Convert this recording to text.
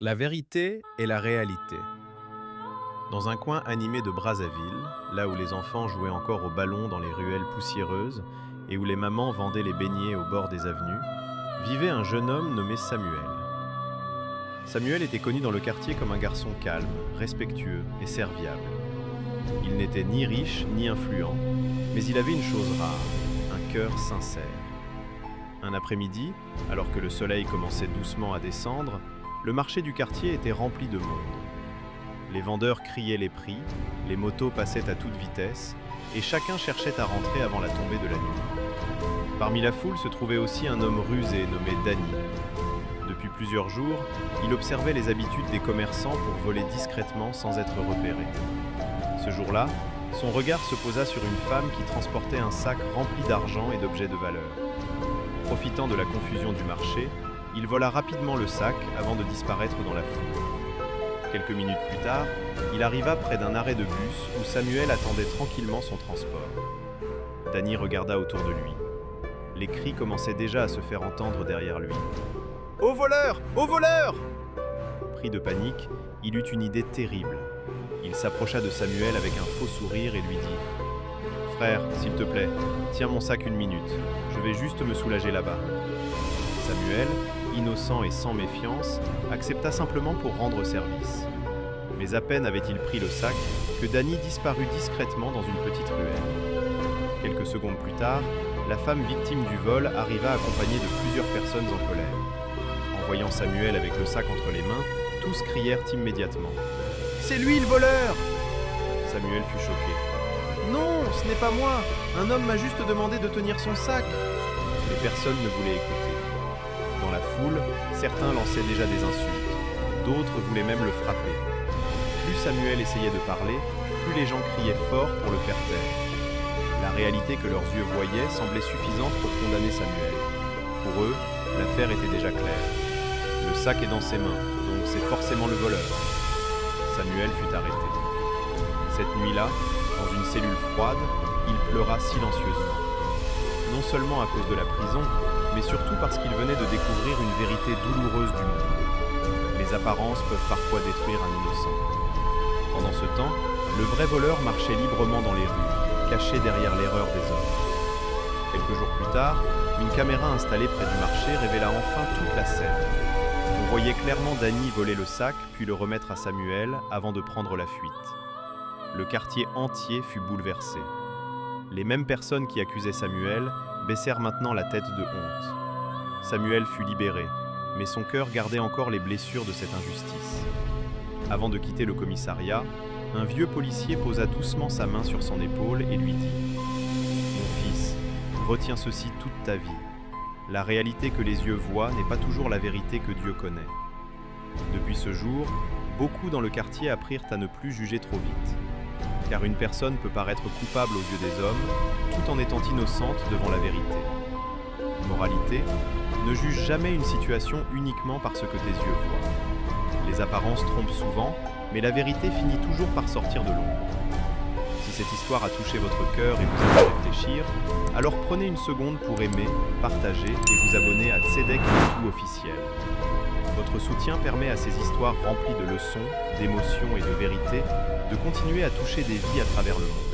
La vérité et la réalité. Dans un coin animé de Brazzaville, là où les enfants jouaient encore au ballon dans les ruelles poussiéreuses et où les mamans vendaient les beignets au bord des avenues, vivait un jeune homme nommé Samuel. Samuel était connu dans le quartier comme un garçon calme, respectueux et serviable. Il n'était ni riche ni influent, mais il avait une chose rare, un cœur sincère. Un après-midi, alors que le soleil commençait doucement à descendre, le marché du quartier était rempli de monde. Les vendeurs criaient les prix, les motos passaient à toute vitesse, et chacun cherchait à rentrer avant la tombée de la nuit. Parmi la foule se trouvait aussi un homme rusé nommé Danny. Depuis plusieurs jours, il observait les habitudes des commerçants pour voler discrètement sans être repéré. Ce jour-là, son regard se posa sur une femme qui transportait un sac rempli d'argent et d'objets de valeur. Profitant de la confusion du marché, il vola rapidement le sac avant de disparaître dans la foule. Quelques minutes plus tard, il arriva près d'un arrêt de bus où Samuel attendait tranquillement son transport. Danny regarda autour de lui. Les cris commençaient déjà à se faire entendre derrière lui. « Au voleur! Au voleur !» Pris de panique, il eut une idée terrible. Il s'approcha de Samuel avec un faux sourire et lui dit « Frère, s'il te plaît, tiens mon sac une minute. Je vais juste me soulager là-bas. » Samuel, innocent et sans méfiance, accepta simplement pour rendre service. Mais à peine avait-il pris le sac que Danny disparut discrètement dans une petite ruelle. Quelques secondes plus tard, la femme victime du vol arriva accompagnée de plusieurs personnes en colère. En voyant Samuel avec le sac entre les mains, tous crièrent immédiatement « C'est lui le voleur !» Samuel fut choqué. « Non, ce n'est pas moi. Un homme m'a juste demandé de tenir son sac. » Mais personne ne voulait écouter. Dans la foule, certains lançaient déjà des insultes. D'autres voulaient même le frapper. Plus Samuel essayait de parler, plus les gens criaient fort pour le faire taire. La réalité que leurs yeux voyaient semblait suffisante pour condamner Samuel. Pour eux, l'affaire était déjà claire. Le sac est dans ses mains, donc c'est forcément le voleur. Samuel fut arrêté. Cette nuit-là, dans une cellule froide, il pleura silencieusement. Non seulement à cause de la prison, mais surtout parce qu'il venait de découvrir une vérité douloureuse du monde. Les apparences peuvent parfois détruire un innocent. Pendant ce temps, le vrai voleur marchait librement dans les rues, caché derrière l'erreur des hommes. Quelques jours plus tard, une caméra installée près du marché révéla enfin toute la scène. On voyait clairement Danny voler le sac, puis le remettre à Samuel avant de prendre la fuite. Le quartier entier fut bouleversé. Les mêmes personnes qui accusaient Samuel baissèrent maintenant la tête de honte. Samuel fut libéré, mais son cœur gardait encore les blessures de cette injustice. Avant de quitter le commissariat, un vieux policier posa doucement sa main sur son épaule et lui dit « Mon fils, retiens ceci toute ta vie. La réalité que les yeux voient n'est pas toujours la vérité que Dieu connaît. » Depuis ce jour, beaucoup dans le quartier apprirent à ne plus juger trop vite. Car une personne peut paraître coupable aux yeux des hommes, tout en étant innocente devant la vérité. Moralité, ne juge jamais une situation uniquement par ce que tes yeux voient. Les apparences trompent souvent, mais la vérité finit toujours par sortir de l'ombre. Si cette histoire a touché votre cœur et vous a fait réfléchir, alors prenez une seconde pour aimer, partager et vous abonner à Tzedek Netou officiel. Votre soutien permet à ces histoires remplies de leçons, d'émotions et de vérité de continuer à toucher des vies à travers le monde.